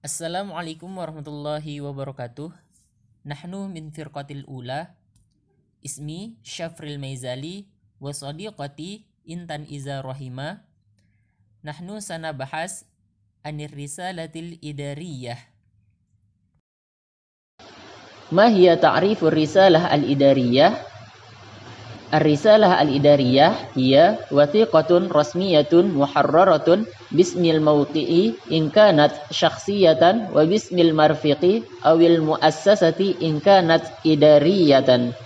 Assalamualaikum warahmatullahi wabarakatuh. Nahnu min firqatil ula. Ismi Syafril Maizali wa sadiqati Intan Iza Rahima. Nahnu sanabahas anir risalatil idariyah. Ma hiya ta'rifur risalah al-idariyah? Ar-risalah al-idariyah hiya wathiqatun rasmiyatun muharraratun bismil mawqi'i in kanat syakhsiyatan wa bismil marfiqi awil muassasati in kanat idariyatan.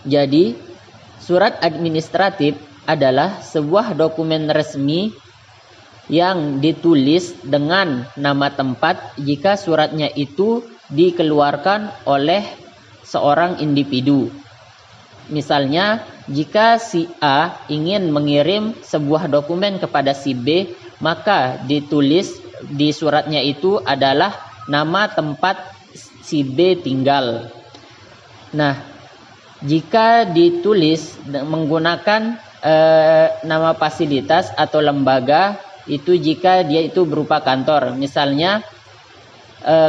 Jadi, surat administratif adalah sebuah dokumen resmi yang ditulis dengan nama tempat jika suratnya itu dikeluarkan oleh seorang individu. Misalnya, jika si A ingin mengirim sebuah dokumen kepada si B, maka ditulis di suratnya itu adalah nama tempat si B tinggal. Nah, jika ditulis menggunakan nama fasilitas atau lembaga, itu jika dia itu berupa kantor. Misalnya,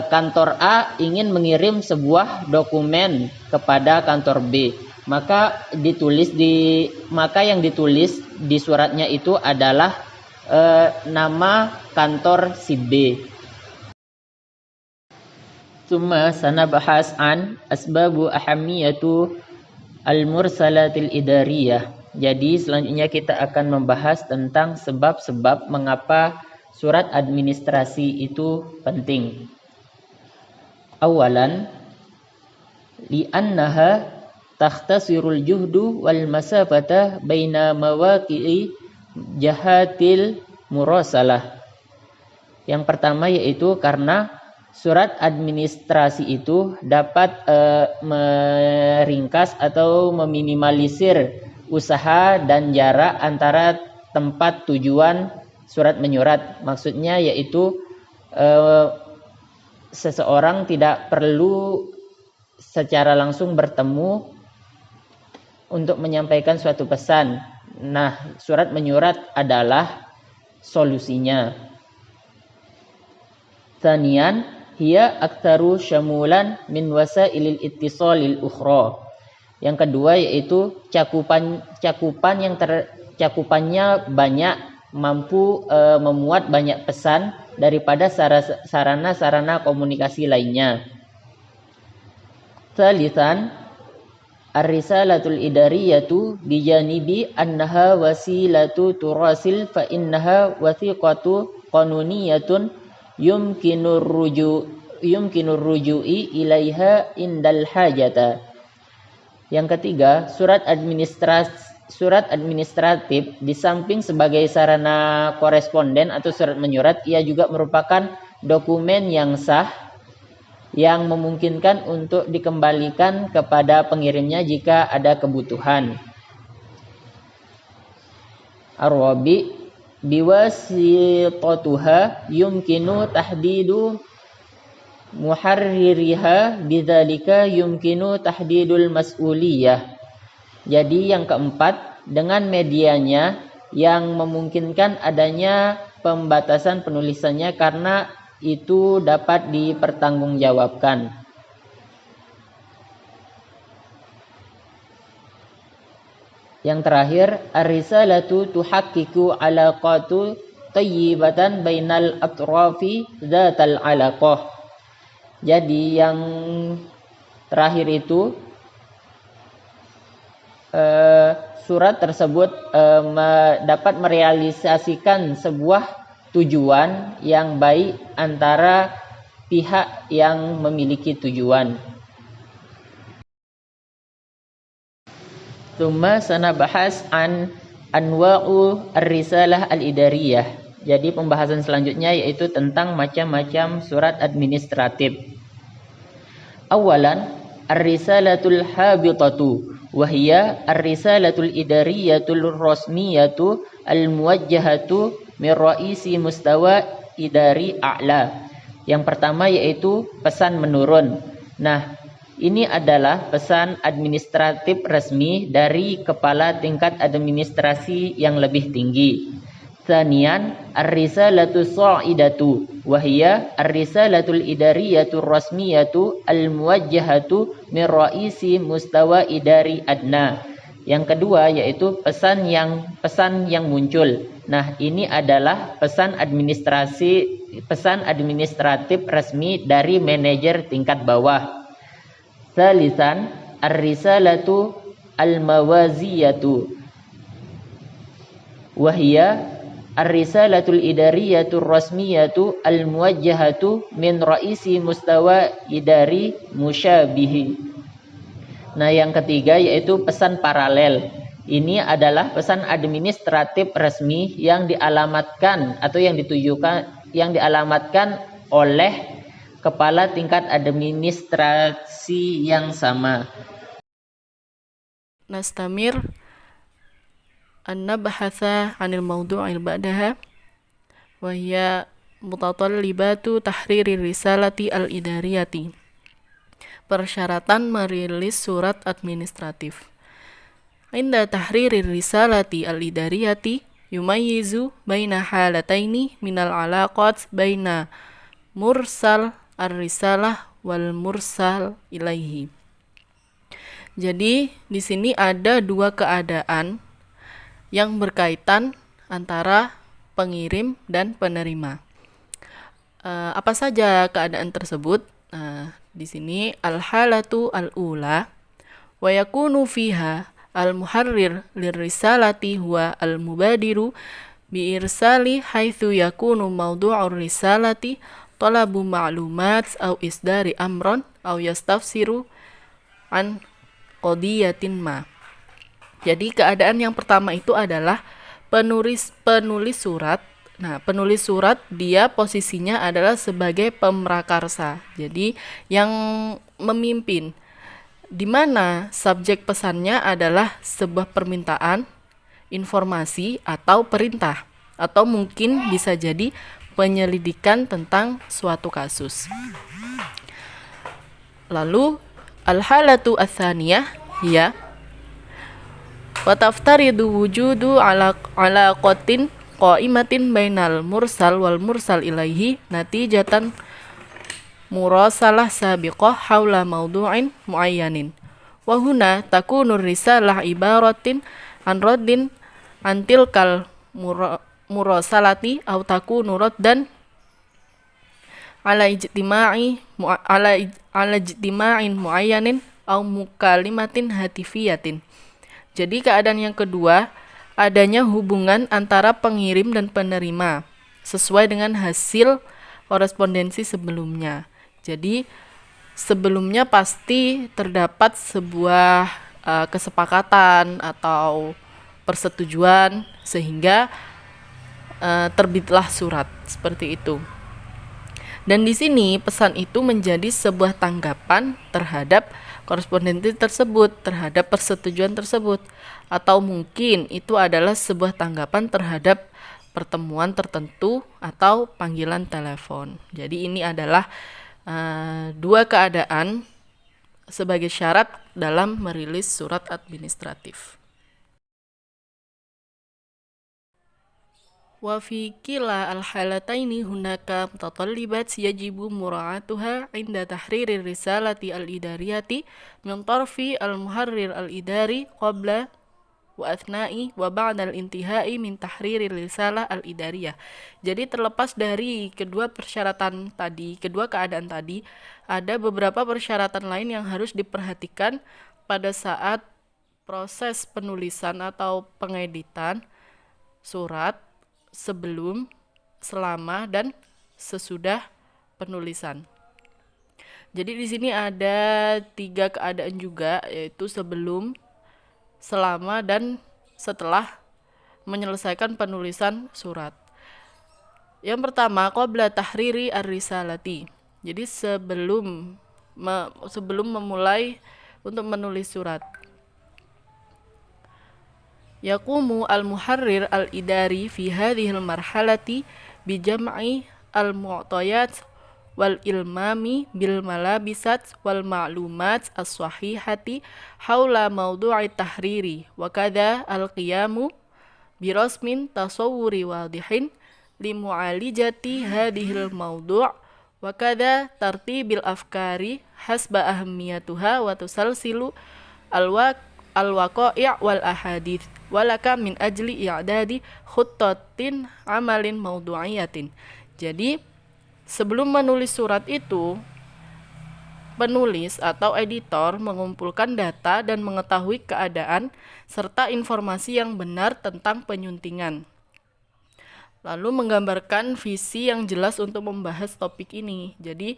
kantor A ingin mengirim sebuah dokumen kepada kantor B, maka yang ditulis di suratnya itu adalah nama kantor si B. Tsumma sanabahas an asbabu ahamiyatu al-mursalatil idariyah. Jadi selanjutnya kita akan membahas tentang sebab-sebab mengapa surat administrasi itu penting. Awalan, li'annaha takhtasirul juhdu wal masafata baina mawaqi'i jahatil murasalah. Yang pertama yaitu karena surat administrasi itu dapat meringkas atau meminimalisir usaha dan jarak antara tempat tujuan surat menyurat. Maksudnya yaitu seseorang tidak perlu secara langsung bertemu untuk menyampaikan suatu pesan. Nah, surat menyurat adalah solusinya. Tsaniyan, hiya aktsaru syamulan min wasailil ittisalil ukhra. Yang kedua yaitu cakupannya banyak, mampu memuat banyak pesan daripada sarana-sarana komunikasi lainnya. Tsalitsan, ar-risalatul idariyatu bijanibi annaha wasilatu turasil fa innaha wathiqatu qanuniyatun yumkinur ruju'i ilaiha indal hajata. Yang ketiga, surat administratif di samping sebagai sarana koresponden atau surat menyurat, ia juga merupakan dokumen yang sah yang memungkinkan untuk dikembalikan kepada pengirimnya jika ada kebutuhan. Ar-rabi, biwasitatuha yumkinu tahdidu muharririha bidzalika yumkinu tahdidul mas'uliyah. Jadi yang keempat, dengan medianya yang memungkinkan adanya pembatasan penulisannya karena itu dapat dipertanggungjawabkan. Yang terakhir, ar-risalatu tuhaqqiqu alaqatu tayyibatan bainal atrafi dzatal alaqah. Jadi yang terakhir itu surat tersebut dapat merealisasikan sebuah tujuan yang baik antara pihak yang memiliki tujuan. Tsumma sanabahas an anwa'u ar-risalah al-idariyah. Jadi pembahasan selanjutnya yaitu tentang macam-macam surat administratif. Awalan, ar-risalatul habitatu wa hiya ar-risalatul idariyatul rasmiyatu al-muwajjahatu min raisi mustawa idari a'la. Yang pertama yaitu pesan menurun. Nah, ini adalah pesan administratif resmi dari kepala tingkat administrasi yang lebih tinggi. Tsaniyan ar-risalatu sa'idatu wa hiya ar-risalatul idariyatu rasmiyatu al-muwajjahatu min raisi mustawa idari adna. Yang kedua yaitu pesan yang muncul. Nah, ini adalah pesan administratif resmi dari manajer tingkat bawah. Tsalisan ar-risalatu al-mawaziyatu wa hiya ar-risalatul idariyatu rasmiyatu al-muwajjahatu min raisi mustawa idari musyabihi. Nah, yang ketiga yaitu pesan paralel. Ini adalah pesan administratif resmi yang dialamatkan atau yang dialamatkan oleh kepala tingkat administrasi yang sama. Nastamir أن نبحث عن الموضوع بعدها وهي متطلبات تحرير الرسالة الإدارية. Persyaratan merilis surat administratif. Inda tahrir risalati al-idariyati yumayyizu baina halataini minal alaqat baina mursal ar-risalah wal mursal ilaihi. Jadi di sini ada dua keadaan yang berkaitan antara pengirim dan penerima. Apa saja keadaan tersebut? Di sini al-halatu al-ula wa yakunu fiha al-muharrir lirrisalati huwa al-mubadiru bi irsali haitsu yakunu mawdu'ur risalati talabu ma'lumat aw isdari amran aw yastafsiru an qadiyatin ma. Jadi keadaan yang pertama itu adalah penulis surat. Nah, penulis surat dia posisinya adalah sebagai pemrakarsa. Jadi yang memimpin, di mana subjek pesannya adalah sebuah permintaan, informasi atau perintah, atau mungkin bisa jadi penyelidikan tentang suatu kasus. Lalu al-halatu ats-tsaniyah ya wa taftaridu wujudu alaqatin qaimatin bainal mursal wal mursal ilaihi natijatan murasalah sabiqah haula mawdu'in muayyanin wa huna takunu risalah ibaratin an raddin an tilkal murasalati aw takunu raddan ala ijtima'in muayyanin aw mukalimatin hatifiyatin. Jadi keadaan yang kedua, adanya hubungan antara pengirim dan penerima sesuai dengan hasil korespondensi sebelumnya. Jadi sebelumnya pasti terdapat sebuah kesepakatan atau persetujuan sehingga terbitlah surat seperti itu. Dan di sini pesan itu menjadi sebuah tanggapan terhadap korespondensi tersebut, terhadap persetujuan tersebut, atau mungkin itu adalah sebuah tanggapan terhadap pertemuan tertentu atau panggilan telepon. Jadi ini adalah dua keadaan sebagai syarat dalam merilis surat administratif. Wa fi kila al-halataini hunaka mutatallibat yajibu mura'atuha inda tahririr risalati al-idariyati min tarfi al-muharrir al-idari qabla wa athna'i wa ba'da al-intihai min tahririr risalah al-idariyah. Jadi terlepas dari kedua persyaratan tadi, kedua keadaan tadi, ada beberapa persyaratan lain yang harus diperhatikan pada saat proses penulisan atau pengeditan surat sebelum, selama, dan sesudah penulisan. Jadi di sini ada 3 keadaan juga, yaitu sebelum, selama, dan setelah menyelesaikan penulisan surat. Yang pertama, qabla tahriri ar-risalati. Jadi sebelum memulai untuk menulis surat. Yaqumu al-muharrir al-idari fi hadhil marhalati bi jam'i al-mu'tayat wal ilmami bil malabisat wal ma'lumat as-sahihati haula mawdu'i tahriri wa kadha al-qiyamu birasmin tasawwuri wadihin limu'alijati hadhil mawdu' wa kadha tartibil afkari hasba ahamiyatuha wa tusalsilu al-waqai' wal ahadith walaka min ajli i'dadi khuttatin amalin mawdu'iyatin. Jadi sebelum menulis surat itu, penulis atau editor mengumpulkan data dan mengetahui keadaan serta informasi yang benar tentang penyuntingan. Lalu menggambarkan visi yang jelas untuk membahas topik ini. Jadi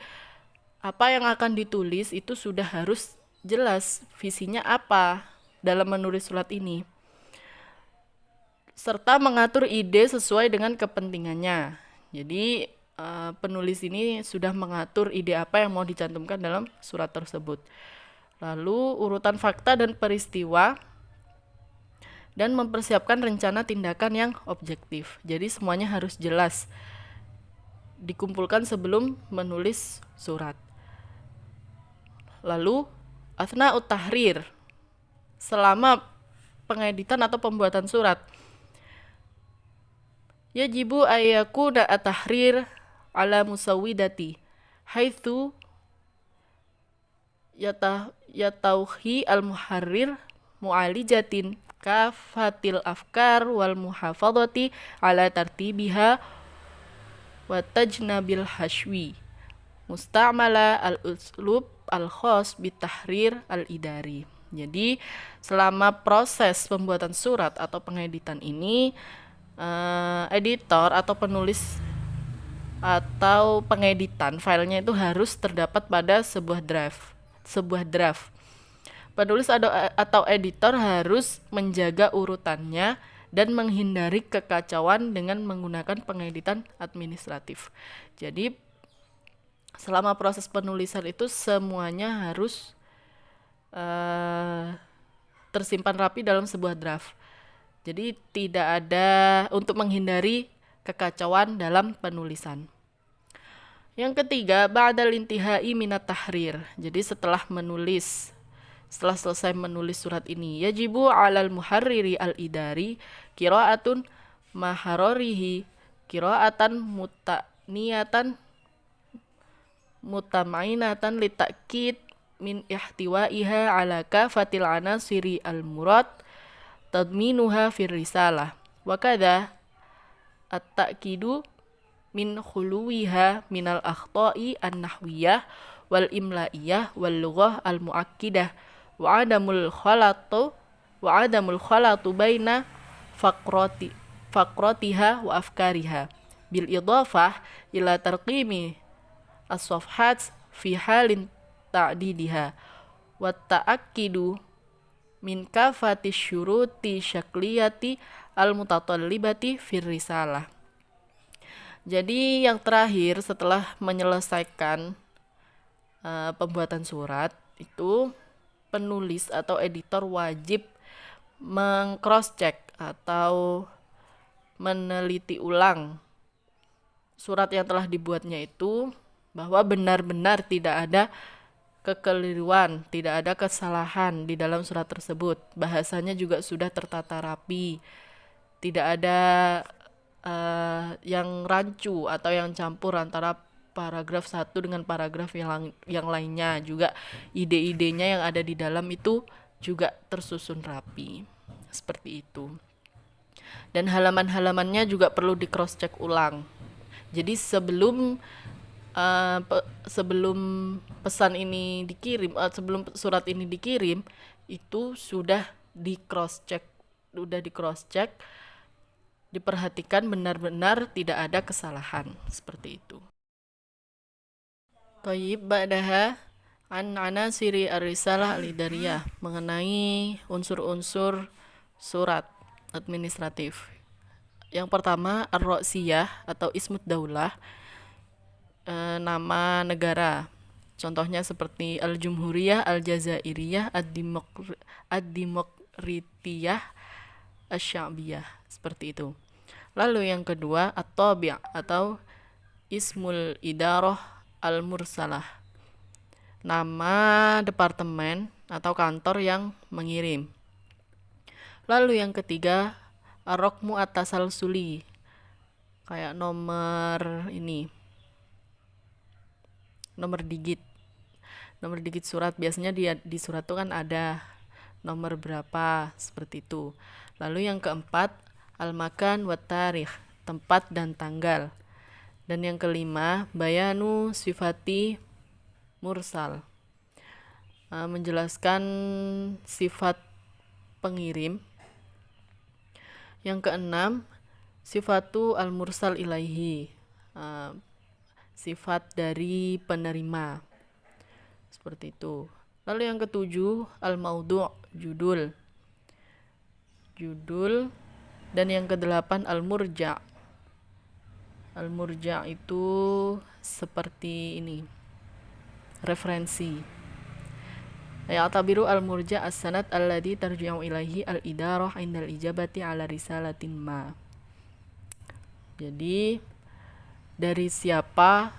apa yang akan ditulis itu sudah harus jelas visinya apa dalam menulis surat ini. Serta mengatur ide sesuai dengan kepentingannya. Jadi penulis ini sudah mengatur ide apa yang mau dicantumkan dalam surat tersebut. Lalu urutan fakta dan peristiwa dan mempersiapkan rencana tindakan yang objektif. Jadi semuanya harus jelas dikumpulkan sebelum menulis surat. Lalu athna'ut tahrir, selama pengeditan atau pembuatan surat, yajibu ayyakuna at-tahrir ala musawwidati haitsu yatauhi al-muharrir mu'alijatin kafatil afkar wal muhafadhati ala tartibiha wa tajnabil hashwi musta'mala al-uslub al-khas bitahrir al-idari. Jadi selama proses pembuatan surat atau pengeditan ini, editor atau penulis atau pengeditan filenya itu harus terdapat pada sebuah draft. Penulis atau editor harus menjaga urutannya dan menghindari kekacauan dengan menggunakan pengeditan administratif. Jadi selama proses penulisan itu semuanya harus tersimpan rapi dalam sebuah draft. Jadi tidak ada, untuk menghindari kekacauan dalam penulisan. Yang ketiga, ba'dal intihai minat tahrir. Jadi setelah selesai menulis surat ini, yajibu 'alal muharriri al-idari qira'atun maharorihi qira'atan mutaniyatan mutamainatan litakid min ihtiwaiha 'ala kafatil anasiri al-murad tadminuha fir risalah wa kadza at-ta'kidu min khuluwiha minal akhta'i an-nahwiyah wal imla'iyah wal lughah al-mu'akkidah wa adamul khalatu baina faqratiha wa afkariha bil idafah ila tarqimi as-safhat fi halin ta'didiha wa ta'akkidu min kafati syuruti syakliyati al-mutatallibati fir risalah. Jadi yang terakhir setelah menyelesaikan pembuatan surat itu, penulis atau editor wajib meng-cross check atau meneliti ulang surat yang telah dibuatnya itu, bahwa benar-benar tidak ada kekeliruan, tidak ada kesalahan di dalam surat tersebut. Bahasanya juga sudah tertata rapi, tidak ada yang rancu atau yang campur antara paragraf satu dengan paragraf yang lainnya. Juga ide-idenya yang ada di dalam itu juga tersusun rapi, seperti itu. Dan halaman-halamannya juga perlu di cross check ulang. Jadi sebelum pesan ini dikirim, sebelum surat ini dikirim, itu sudah di cross check, diperhatikan benar-benar tidak ada kesalahan, seperti itu. Thayyib ba'daha an anasiri ar-risalah al-idariyah, mengenai unsur-unsur surat administratif. Yang pertama, ar-ra'siyah atau ismud daulah, nama negara. Contohnya seperti al-Jumhuriyah, al-Jazairiyah, ad-Dimokritiyah, asy-Sya'biyah, seperti itu. Lalu yang kedua, at-Tabi' atau ismul idarah al-mursalah, nama departemen atau kantor yang mengirim. Lalu yang ketiga, Ar-raqmu at-tasalsuli, kayak nomor ini, nomor digit surat. Biasanya di surat itu kan ada nomor berapa, seperti itu. Lalu yang keempat, al-makan wa tarikh, tempat dan tanggal. Dan yang kelima, bayanu sifati mursal, menjelaskan sifat pengirim. Yang keenam, sifatu al-mursal ilaihi, sifat dari penerima, seperti itu. Lalu yang ketujuh, al-maudu', judul. Dan yang kedelapan, al-murja'. Al-murja' itu seperti ini, referensi. Ya'tabiru al-murja' as-sanad alladhi tarji'u ilaihi al-idarah indal ijabati ala risalatin ma. Jadi dari siapa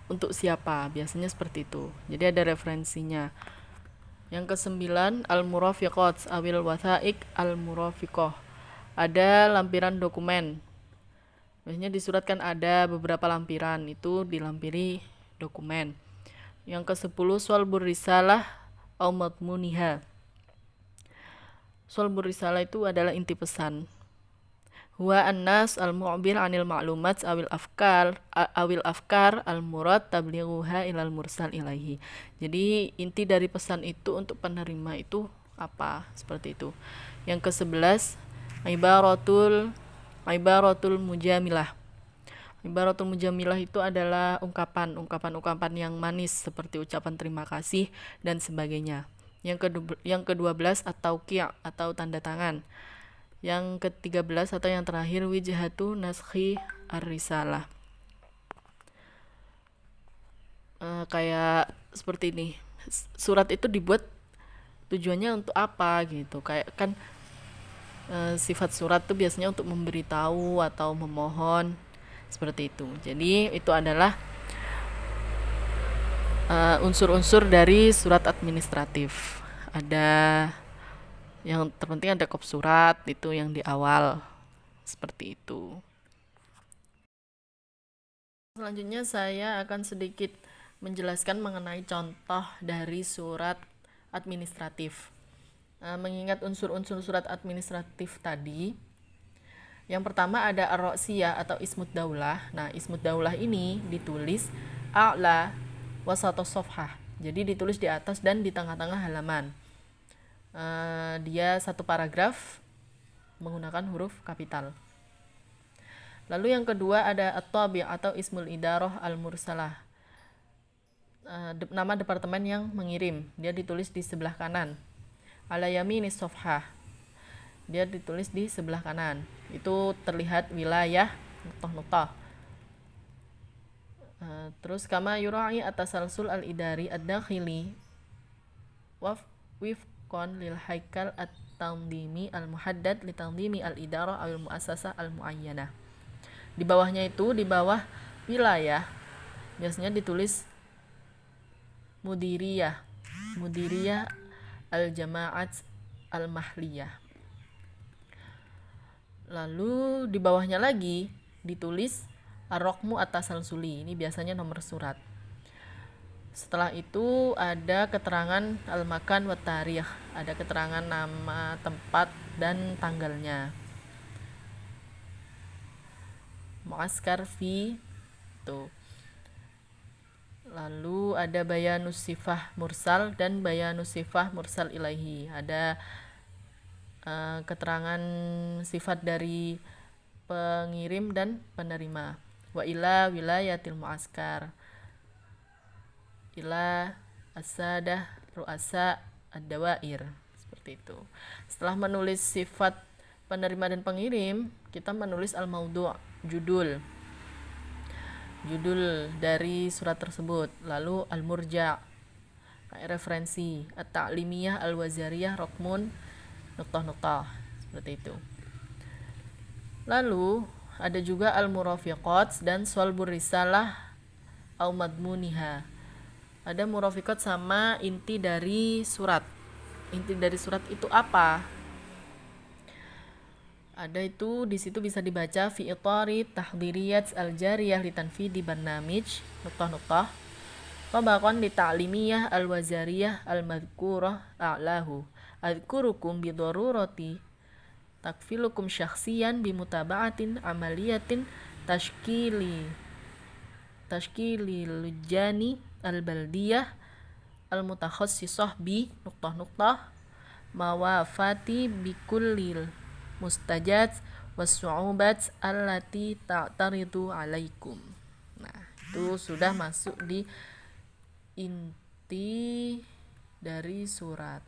untuk siapa, biasanya seperti itu. Jadi ada referensinya. Yang kesembilan, al-murafiqat awil wathaik al-murafiqah, ada lampiran dokumen. Biasanya di surat kan ada beberapa lampiran, itu dilampiri dokumen. Yang ke-10, swalbur risalah au madmuniha. Swalbur risalah itu adalah inti pesan. Huwa annas al-mu'bir anil ma'lumat awil afkar al-murad tablighuha ilal mursal ilaihi. Jadi inti dari pesan itu untuk penerima itu apa, seperti itu. Yang ke-11, ibaratul mujamilah. Ibaratul mujamilah itu adalah ungkapan yang manis, seperti ucapan terima kasih dan sebagainya. Yang ke-12, at-tauqi' atau tanda tangan. Yang ke-13 atau yang terakhir, wijhatu naskhi ar-risalah, kayak seperti ini. Surat itu dibuat tujuannya untuk apa gitu, kayak kan sifat surat itu biasanya untuk memberitahu atau memohon, seperti itu. Jadi itu adalah unsur-unsur dari surat administratif. Ada yang terpenting, ada kop surat, itu yang di awal, seperti itu. Selanjutnya saya akan sedikit menjelaskan mengenai contoh dari surat administratif. Mengingat unsur-unsur surat administratif tadi, yang pertama ada ar-ra'siyah atau ismud daulah. Nah, ismud daulah ini ditulis a'la wasatos sofhah, jadi ditulis di atas dan di tengah-tengah halaman. Dia satu paragraf menggunakan huruf kapital. Lalu yang kedua ada at-tabi' atau ismul idarah al-mursalah, nama departemen yang mengirim. Dia ditulis di sebelah kanan. Ala yaminis sofhah, dia ditulis di sebelah kanan. Itu terlihat wilayah nuqtah-nuqtah. Terus kama yura'i atasalsul al-idari ad-dakhili wifqan lil haikal at-tanzimi al-muhaddad li tanzimi al-idarah awil muassasah al-muayyanah. Di bawahnya itu, di bawah wilayah, biasanya ditulis mudiriyah al-jama'at al-mahliyah. Lalu di bawahnya lagi ditulis ar-raqmu at-tasalsuli, ini biasanya nomor surat. Setelah itu ada keterangan al-makan wa tarikh, ada keterangan nama tempat dan tanggalnya. Mu'askar fi tuh. Lalu ada bayanus sifah mursal dan bayanus sifah mursal ilaihi, ada keterangan sifat dari pengirim dan penerima. Wa ila wilayatil mu'askar, ila asadah ru'asa ad-dawair, seperti itu. Setelah menulis sifat penerima dan pengirim, kita menulis al-maudu', judul dari surat tersebut. Lalu al-murja', kayak referensi, at-ta'limiyah al-wazariyah raqmun nuqtah-nuqtah, seperti itu. Lalu ada juga al-murafiqat dan swalbur risalah au madmuniha. Ada murafiqat sama inti dari surat. Inti dari surat itu apa? Ada itu di situ bisa dibaca fi itari tahdhiriyat al-jariyah li tanfidi barnamij nuqtah-nuqtah tabaqan li ta'limiyah al-wazariyah al-madhkurah a'lahu adhkurukum bi darurati takfilukum syakhsiyan bi mutaba'atin amaliyatin tashkili lujani al-baldiyah al-mutakhassisah bi nuqtah-nuqtah mawafati bi kullil mustajad was-su'ubat allati ta'taridu alaikum. Nah, itu sudah masuk di inti dari surat.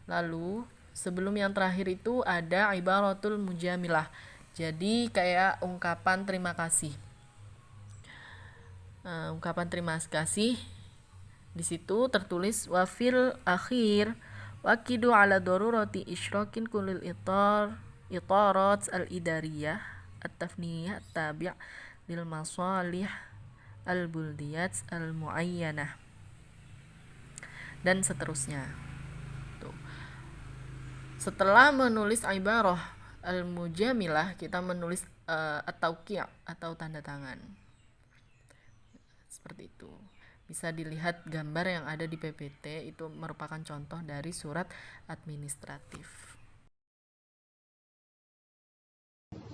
Lalu sebelum yang terakhir itu ada ibaratul mujamilah. Jadi kayak ungkapan terima kasih. Ungkapan terima kasih di situ tertulis wafil akhir wakidu ala darurati isyrakin kulil itarat al-idariyah at-tafniyah tabi' lil masalih al-buldiyat al-muayyanah dan seterusnya. Tuh. Setelah menulis ibarah al-mujamilah, kita menulis at-tauqi' atau tanda tangan. Seperti itu. Bisa dilihat gambar yang ada di PPT, itu merupakan contoh dari surat administratif.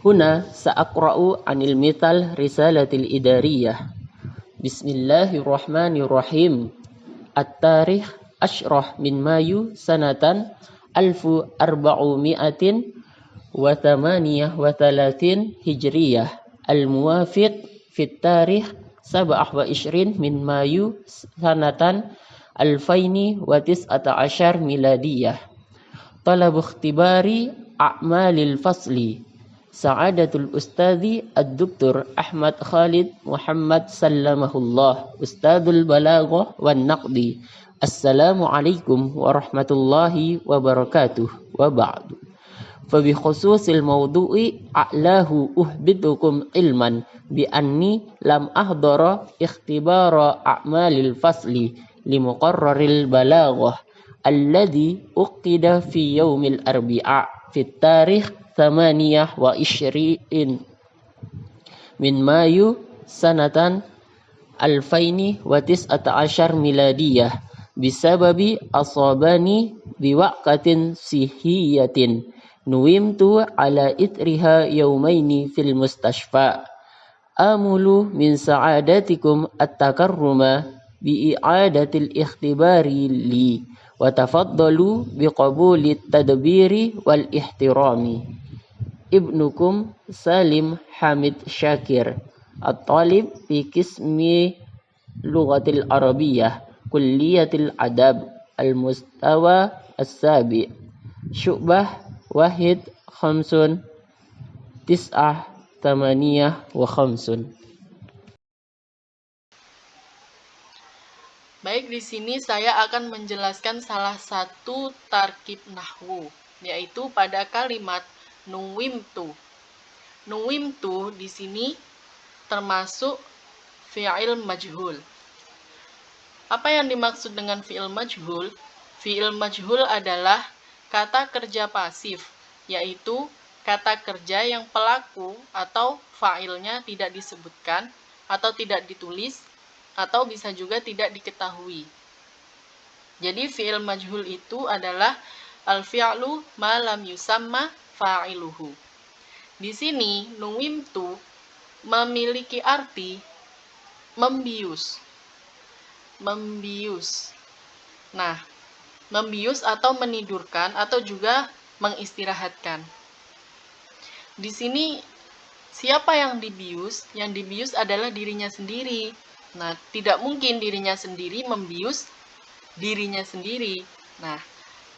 Huna sa'aqra'u 'anil mithal risalatil idariyah. Bismillahirrahmanirrahim. At-tarikh asyrah min Mayu sanatan 1438 Hijriyah al-muwafiq fit tarikh 27 min Mayu sanatan 2019 miladiyah. Talab ikhtibari a'malil fasli Sa'adatul Ustadhi Ad-Duktur Ahmad Khalid Muhammad Sallamahullah Ustadul Balaghah wan Naqdi. Assalamualaikum warahmatullahi wabarakatuh. Wa ba'du. Fabi khususil mawdu'i a'lahu uhbitukum ilman bi anni lam ahdara ikhtibara a'malil fasli li muqarraril balaghah alladhi uqida fi yaumil arbi'a fi tarikh 28 min Mayu sanatan 2019 miladiyah bisababi asabani biwaqatin sihiyatin nuwimtu ala itriha yaumaini fil mustashfa amulu min sa'adatikum at-takarruma bi i'adatil ikhtibari li wa tafaddalu bi qabuli tadbiri wal ihtirami. Ibnukum Salim Hamid Syakir at-talib fi qismi lughatil arabiyyah kulliyatil adab al-mustawa as-sabi syu'bah wahid khamsun tis'ah tamaniyah wa khamsun. Baik, di sini saya akan menjelaskan salah satu tarkib nahwu, yaitu pada kalimat nuwimtu. Nuwimtu di sini termasuk fi'il majhul. Apa yang dimaksud dengan fi'il majhul? Fi'il majhul adalah kata kerja pasif, yaitu kata kerja yang pelaku atau fa'ilnya tidak disebutkan atau tidak ditulis atau bisa juga tidak diketahui. Jadi fi'il majhul itu adalah al-fi'lu ma lam yusamma fa'iluhu. Di sini nuwimtu memiliki arti membius. Membius. Nah, membius atau menidurkan atau juga mengistirahatkan. Di sini siapa yang dibius? Yang dibius adalah dirinya sendiri. Nah, tidak mungkin dirinya sendiri membius dirinya sendiri. Nah,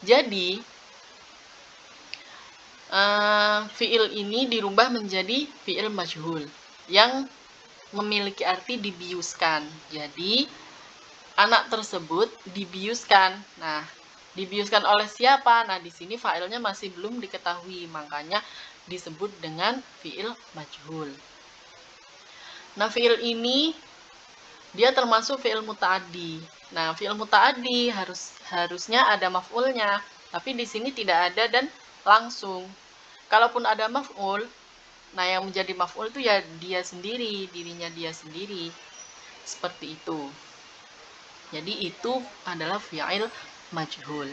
jadi fi'il ini dirubah menjadi fi'il majhul yang memiliki arti dibiuskan. Jadi anak tersebut dibiuskan. Nah, dibiuskan oleh siapa? Nah, di sini fa'ilnya masih belum diketahui, makanya disebut dengan fi'il majhul. Nah, fi'il ini dia termasuk fi'il muta'addi. Nah, fi'il muta'addi harusnya ada maf'ulnya, tapi di sini tidak ada dan langsung. kalaupun ada maf'ul, nah yang menjadi maf'ul itu ya dia sendiri, dirinya dia sendiri. Seperti itu. Jadi itu adalah fi'il majhul.